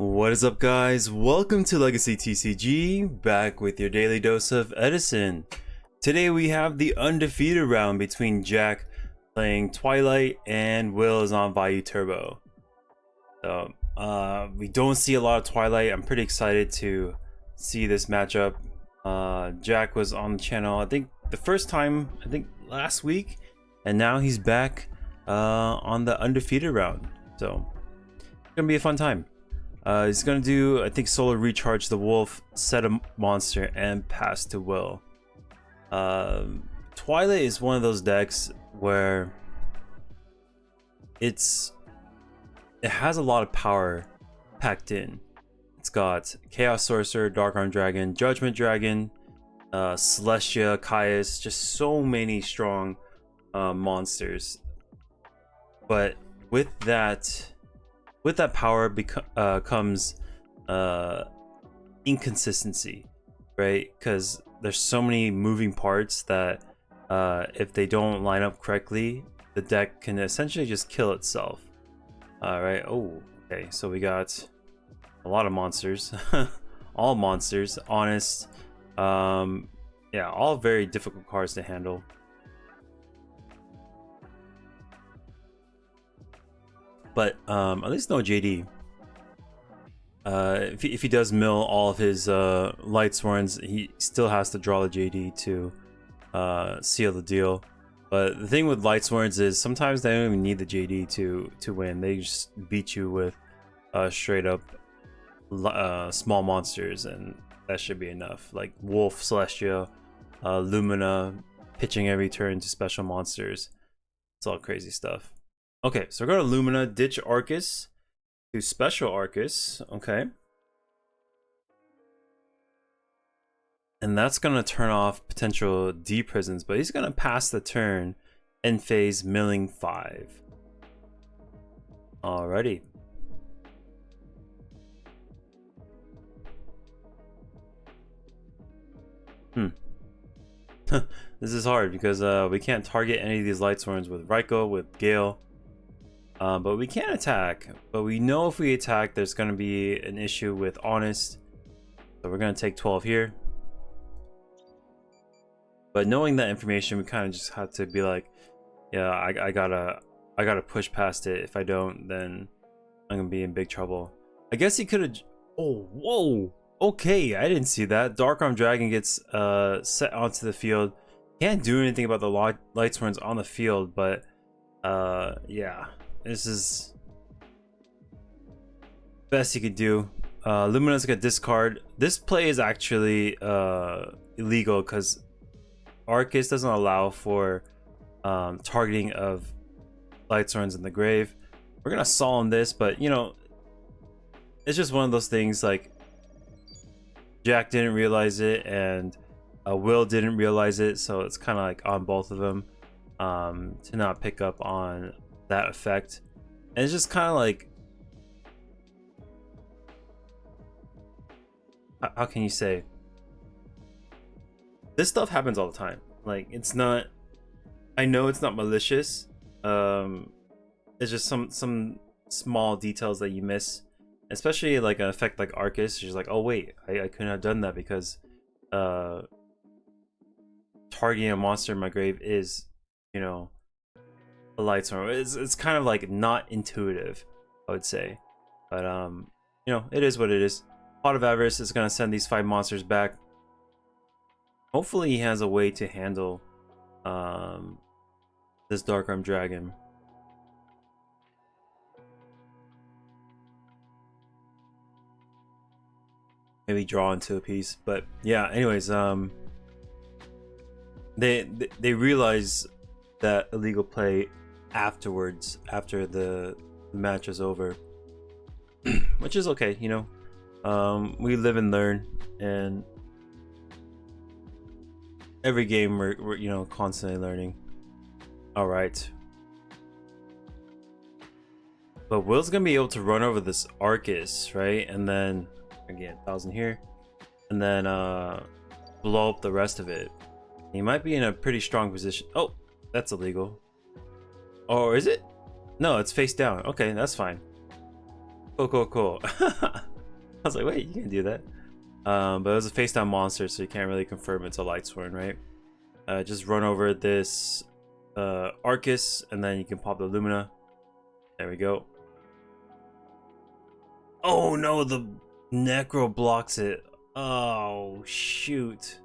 What is up, guys? Welcome to Legacy TCG, back with your daily dose of Edison. Today we have the undefeated round between Jack playing Twilight and Will is on Vayu Turbo. So we don't see a lot of Twilight. I'm pretty excited to see this matchup. Jack was on the channel, I think the first time, last week, and now he's back on the undefeated round. So it's gonna be a fun time. He's gonna do, I think, solo recharge the wolf, set a monster, and pass to Will. Twilight is one of those decks where it has a lot of power packed in. It's got Chaos Sorcerer, Dark Arm Dragon, Judgment Dragon, Celestia, Caius, just so many strong monsters. But with that power comes inconsistency, right? Because there's so many moving parts that if they don't line up correctly, the deck can essentially just kill itself. Right? Oh, okay. So we got a lot of monsters, all monsters. Honest, yeah, all very difficult cards to handle. But at least no JD. If he does mill all of his Lightsworns, he still has to draw the JD to seal the deal. But the thing with Lightsworns is sometimes they don't even need the JD to win. They just beat you with straight up small monsters, and that should be enough. Like Wolf, Celestia, Lumina, pitching every turn to special monsters. It's all crazy stuff. Okay, so we're going to Lumina, ditch Arcus to special Arcus. Okay. And that's going to turn off potential D prisons, but he's going to pass the turn end phase milling 5. Alrighty. This is hard because we can't target any of these Lightsworns with Raikou, with Gale. But we can attack. But we know if we attack, there's going to be an issue with Honest. So we're going to take 12 here. But knowing that information, we kind of just have to be like, yeah, I gotta push past it. If I don't, then I'm gonna be in big trouble. I guess he could have. Oh, whoa. Okay, I didn't see that. Dark Arm Dragon gets set onto the field. Can't do anything about the Lightsworns on the field, but yeah. This is best you could do. Lumina's gonna discard. This play is actually illegal because Arcus doesn't allow for targeting of Lightsworns in the grave. We're gonna solemn this, but you know, it's just one of those things. Like Jack didn't realize it, and Will didn't realize it, so it's kind of like on both of them to not pick up on that effect. And it's just kind of like, how can you say, this stuff happens all the time. Like, it's not, I know it's not malicious, it's just some small details that you miss, especially like an effect like Arcus. You're just like, oh wait, I couldn't have done that because targeting a monster in my grave is, you know, a Lightsworn. It's kind of like not intuitive, I would say, but you know, it is what it is. Pot of Avarice is gonna send these 5 monsters back. Hopefully he has a way to handle this Dark Arm Dragon. Maybe draw into a piece, but yeah. Anyways, they realize that illegal play afterwards, after the match is over, which is okay, you know. We live and learn, and every game we're you know, constantly learning. All right, but Will's gonna be able to run over this Arcus, right? And then again, 1,000 here, and then blow up the rest of it. He might be in a pretty strong position. Oh, that's illegal. Or is it? No, it's face down. Okay, that's fine. Cool. was like, wait, you can't do that. But it was a face down monster, so you can't really confirm it's a Lightsworn, right? Just run over this Arcus, and then you can pop the Lumina. There we go. Oh no, the Necro blocks it. Oh shoot.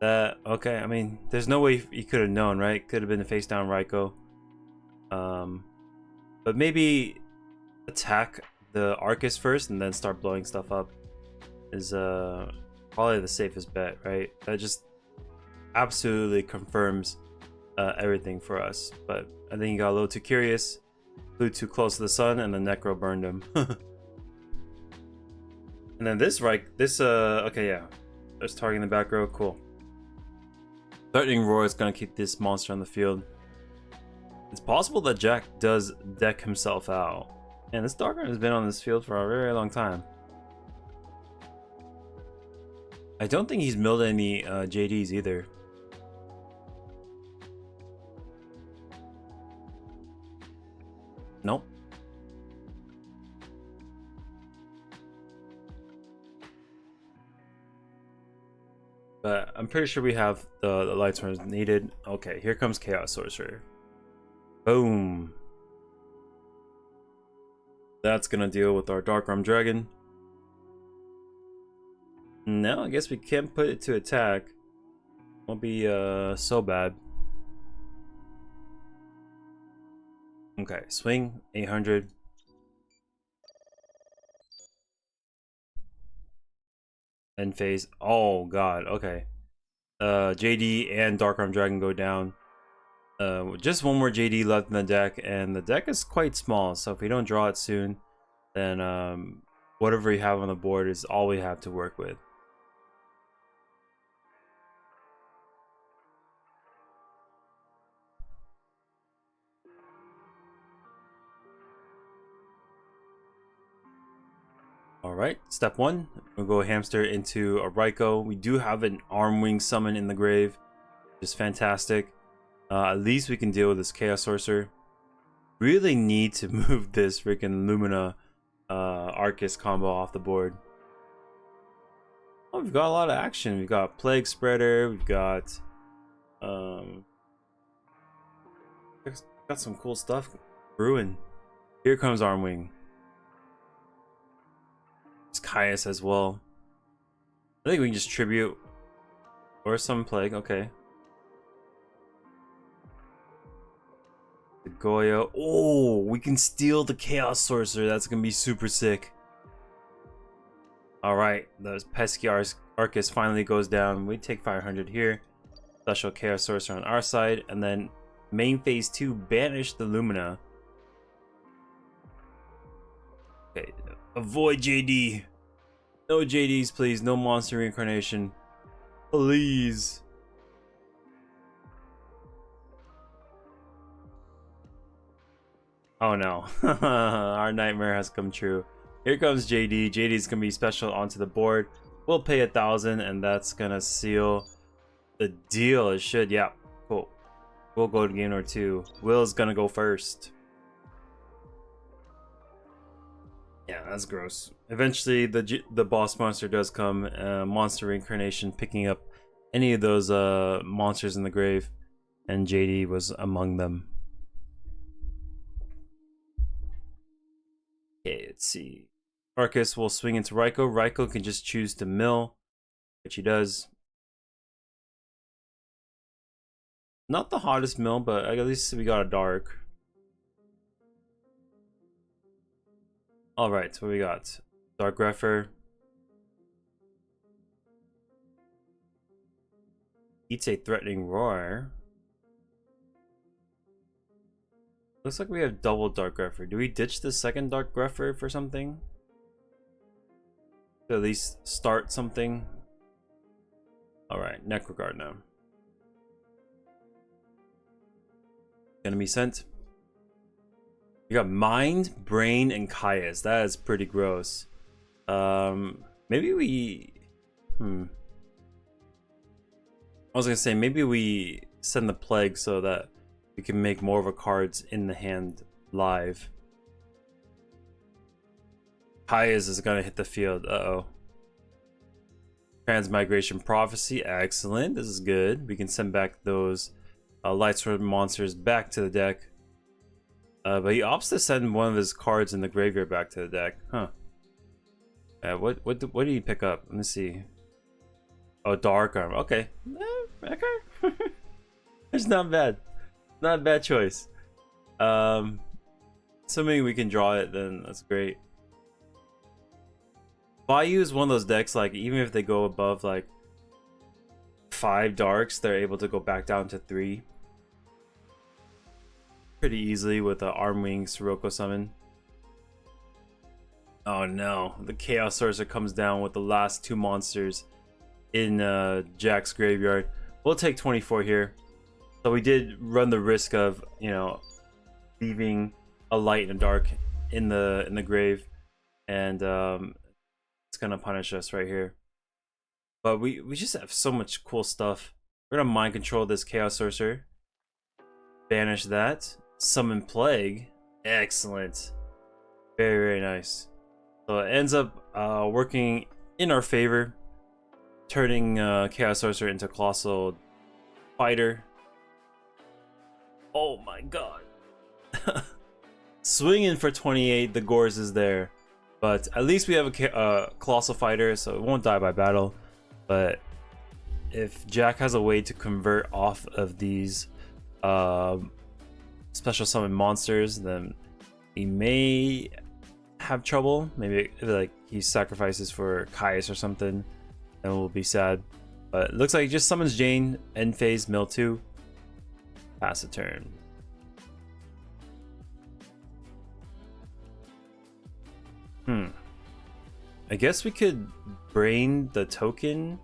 That okay, I mean, there's no way you could have known, right? Could have been a face down Raikou. But maybe attack the Arcus first and then start blowing stuff up is probably the safest bet, right? That just absolutely confirms everything for us. But I think he got a little too curious, flew too close to the sun, and the Necro burned him. And then this okay, yeah, there's targeting the back row. Cool. Threatening Roar is gonna keep this monster on the field. It's possible that Jack does deck himself out. And this Darkrai has been on this field for a very long time. I don't think he's milled any JDs either. Nope. But I'm pretty sure we have the Lightsworn needed. Okay, here comes Chaos Sorcerer. Boom. That's gonna deal with our Dark Arm Dragon. No, I guess we can't put it to attack. Won't be so bad. Okay, swing 800. End phase. Oh god, okay. JD and Dark Arm Dragon go down. Just one more JD left in the deck, and the deck is quite small, so if we don't draw it soon, then whatever we have on the board is all we have to work with. Alright, step one, we'll go hamster into a Raikou. We do have an Armwing summon in the grave, which is fantastic. At least we can deal with this Chaos Sorcerer. Really need to move this freaking Lumina Arcus combo off the board. Oh, we've got a lot of action. We've got Plague Spreader, we've got some cool stuff brewing. Here comes Armwing. It's Caius as well. I think we can just tribute or some Plague. Okay. The Goyo. Oh, we can steal the Chaos Sorcerer. That's gonna be super sick. Alright, the pesky Arcus finally goes down. We take 500 here. Special Chaos Sorcerer on our side. And then main phase 2, banish the Lumina. Okay, avoid JD. No JDs, please. No monster reincarnation. Please. Oh no. Our nightmare has come true. Here comes JD. JD is gonna be special onto the board. We'll pay 1,000 and that's gonna seal the deal. It should. Yeah, cool. We'll go to game number 2. Will's gonna go first. Yeah, that's gross. Eventually the boss monster does come. Monster reincarnation, picking up any of those monsters in the grave, and JD was among them. Okay, let's see. Arcus will swing into Raikou. Raikou can just choose to mill, which he does. Not the hottest mill, but at least we got a dark. Alright, so what we got? Dark Greffer. Eats a threatening roar. Looks like we have double Dark Greffer. Do we ditch the second Dark Greffer for something? To at least start something? Alright, Necrogard now. Gonna be sent. You got Mind, Brain, and Caius. That is pretty gross. Maybe we... I was gonna say, maybe we send the Plague so that we can make more of a cards in the hand live. Kai's is gonna hit the field. Uh-oh. Transmigration Prophecy, excellent. This is good. We can send back those Light Sword monsters back to the deck. But he opts to send one of his cards in the graveyard back to the deck. Huh. What did he pick up? Let me see. Oh, Dark Arm. Okay. Okay. It's not bad. Not a bad choice. Assuming we can draw it, then that's great. Vayu is one of those decks, like, even if they go above, like, 5 darks, they're able to go back down to 3. Pretty easily with the Armwing Sirocco summon. Oh no, the Chaos Sorcerer comes down with the last 2 monsters in Jack's graveyard. We'll take 24 here. So we did run the risk of, you know, leaving a light and a dark in the grave, and it's gonna punish us right here. But we just have so much cool stuff. We're gonna mind control this Chaos Sorcerer, banish that, summon Plague. Excellent, very nice. So it ends up working in our favor, turning Chaos Sorcerer into Colossal Fighter. Oh my god. Swinging for 28, the Gores is there. But at least we have a Colossal Fighter, so it won't die by battle. But if Jack has a way to convert off of these special summon monsters, then he may have trouble. Maybe like he sacrifices for Caius or something, and we'll be sad. But it looks like he just summons Jane, end phase, mill 2. Pass a turn. I guess we could brain the token.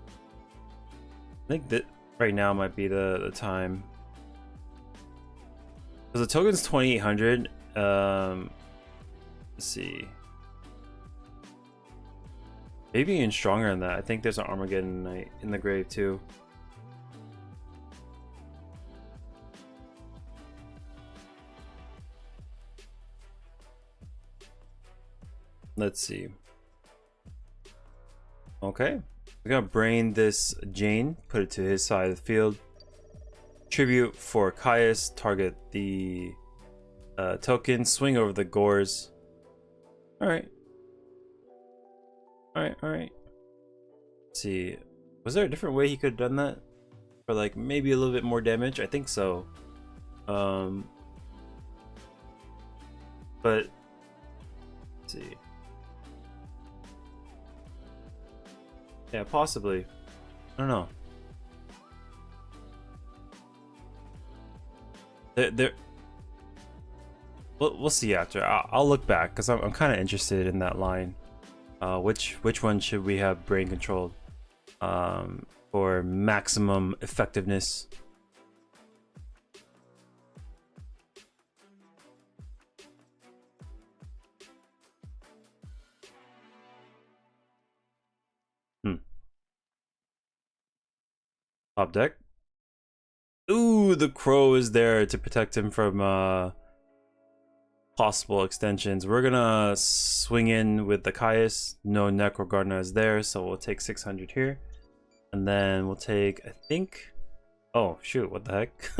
I think that right now might be the time. Because the token's 2800. Let's see. Maybe even stronger than that. I think there's an Armageddon Knight in the grave too. Let's see. Okay, we're gonna brain this Jane, put it to his side of the field. Tribute for Caius, target the token, swing over the Gores. Alright. Alright. Let's see. Was there a different way he could have done that? For like maybe a little bit more damage? I think so. But let's see. Yeah, possibly. I don't know. We'll see after. I'll look back because I'm kind of interested in that line. Which one should we have brain controlled for maximum effectiveness? Top deck. Ooh, the Crow is there to protect him from possible extensions. We're gonna swing in with the Caius. No Necro Gardener is there, so we'll take 600 here. And then we'll take, I think... Oh, shoot, what the heck?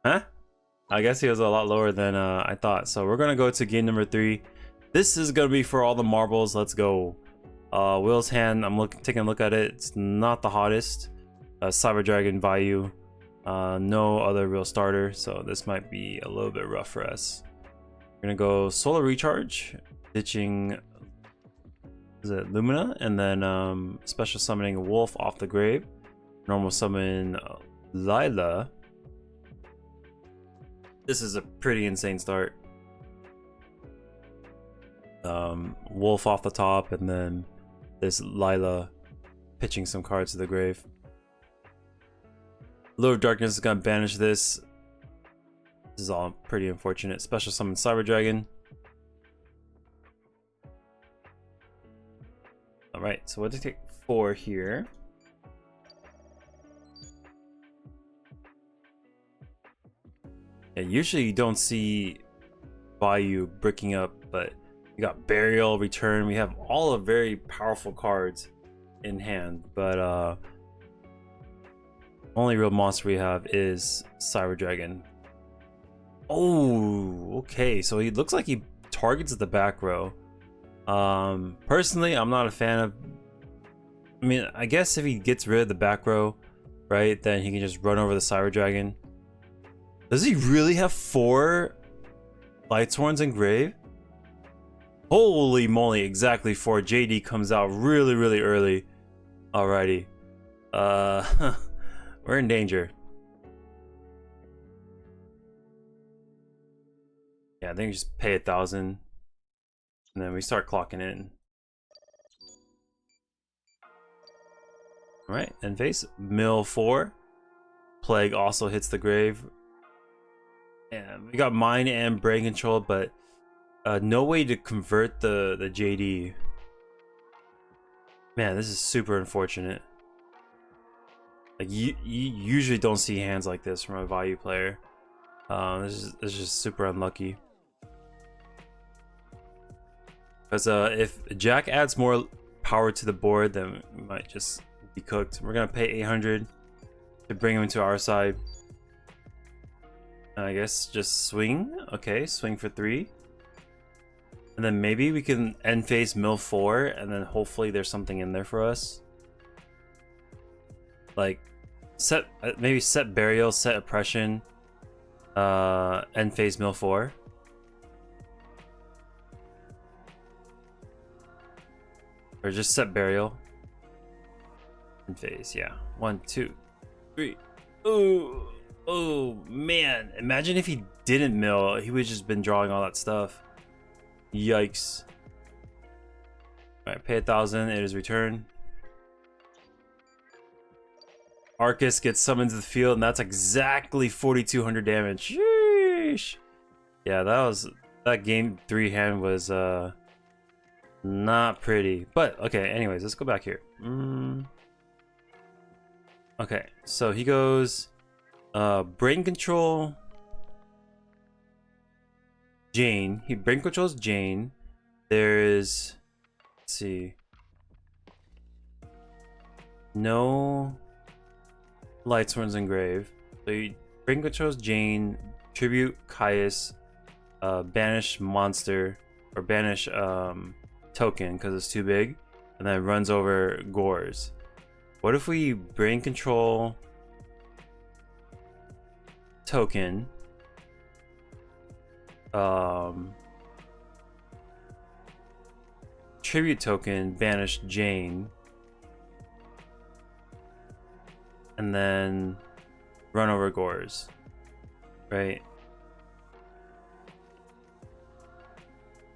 Huh? I guess he was a lot lower than I thought. So we're gonna go to game number 3. This is gonna be for all the marbles. Let's go. Will's Hand, I'm taking a look at it. It's not the hottest. Cyber Dragon, Vayu. No other real starter, so this might be a little bit rough for us. We're gonna go Solar Recharge, ditching, is it Lumina, and then special summoning a Wolf off the grave. Normal summon Lila. This is a pretty insane start. Wolf off the top, and then this Lila pitching some cards to the grave. Lord of Darkness is gonna banish this. This is all pretty unfortunate. Special summon Cyber Dragon. Alright, so we'll just take 4 here. Yeah, usually you don't see Vayu bricking up, but We got Burial, Return. We have all of very powerful cards in hand, but only real monster we have is Cyber Dragon. Oh, okay. So he looks like he targets the back row. Personally, I'm not a fan of. I mean, I guess if he gets rid of the back row, right, then he can just run over the Cyber Dragon. Does he really have 4 Lightsworns engraved? Holy moly, exactly 4. JD comes out really, really early. Alrighty. We're in danger. Yeah, I think we just pay 1,000. And then we start clocking in. Alright, end phase. Mill 4. Plague also hits the grave. And we got Mine and Brain Control, but no way to convert the JD. Man, this is super unfortunate. Like you usually don't see hands like this from a Vayu player. This is just super unlucky. Because if Jack adds more power to the board, then we might just be cooked. We're gonna pay 800 to bring him to our side. I guess just swing. Okay, swing for 3. And then maybe we can end phase mill 4, and then hopefully there's something in there for us. Like set maybe set Burial, set Oppression, end phase mill 4. Or just set Burial. End phase, yeah. 1, 2, 3. Ooh, oh man! Imagine if he didn't mill, he would just been drawing all that stuff. Yikes! All right, pay 1,000. It is return. Arcus gets summoned to the field, and that's exactly 4,200 damage. Sheesh! Yeah, that game 3 hand was not pretty. But okay, anyways, let's go back here. Okay, so he goes Brain Control Jane. He Brain Controls Jane. There's, let's see, no Lightsworns engraved. So he Brain Controls Jane, tribute Caius, banish monster, or banish token because it's too big, and then runs over Gores. What if we Brain Control token, tribute token, banish Jane, and then run over Gores, right?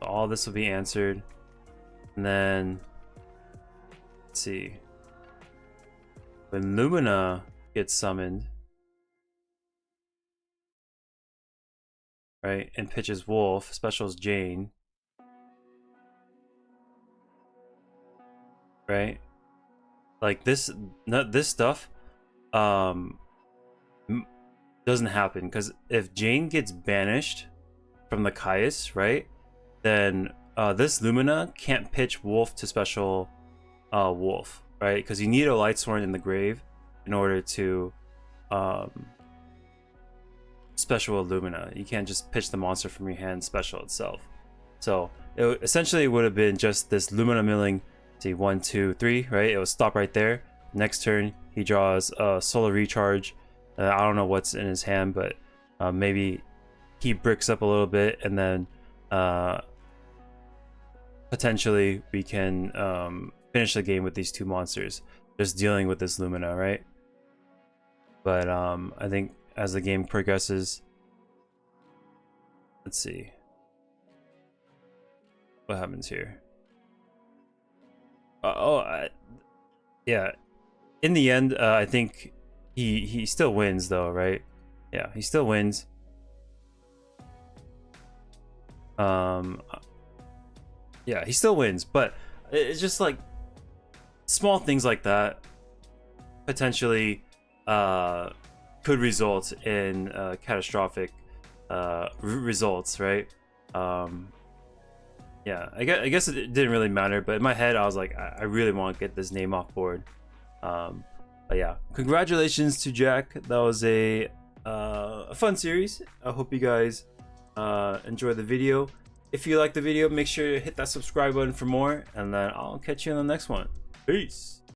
All this will be answered, and then let's see. When Lumina gets summoned, right, and pitches Wolf, specials Jane, right? Like this stuff doesn't happen, because if Jane gets banished from the Caius, right, then this Lumina can't pitch Wolf to special Wolf, right? Because you need a Lightsworn in the grave in order to special Illumina. You can't just pitch the monster from your hand special itself. So it essentially would have been just this Lumina milling. See, 1, 2, 3, right? It will stop right there. Next turn he draws a Solar Recharge. I don't know what's in his hand, but maybe he bricks up a little bit, and then potentially we can finish the game with these 2 monsters, just dealing with this Lumina, right? But I think as the game progresses, let's see what happens here. Yeah, in the end, I think he still wins though, right? Yeah, he still wins. Yeah, he still wins, but it's just like small things like that potentially could result in catastrophic results, right? yeah, I guess it didn't really matter, but in my head I was like, I really want to get this name off board. But yeah, congratulations to Jack. That was a fun series. I hope you guys enjoy the video. If you like the video, make sure to hit that subscribe button for more, and then I'll catch you in the next one. Peace.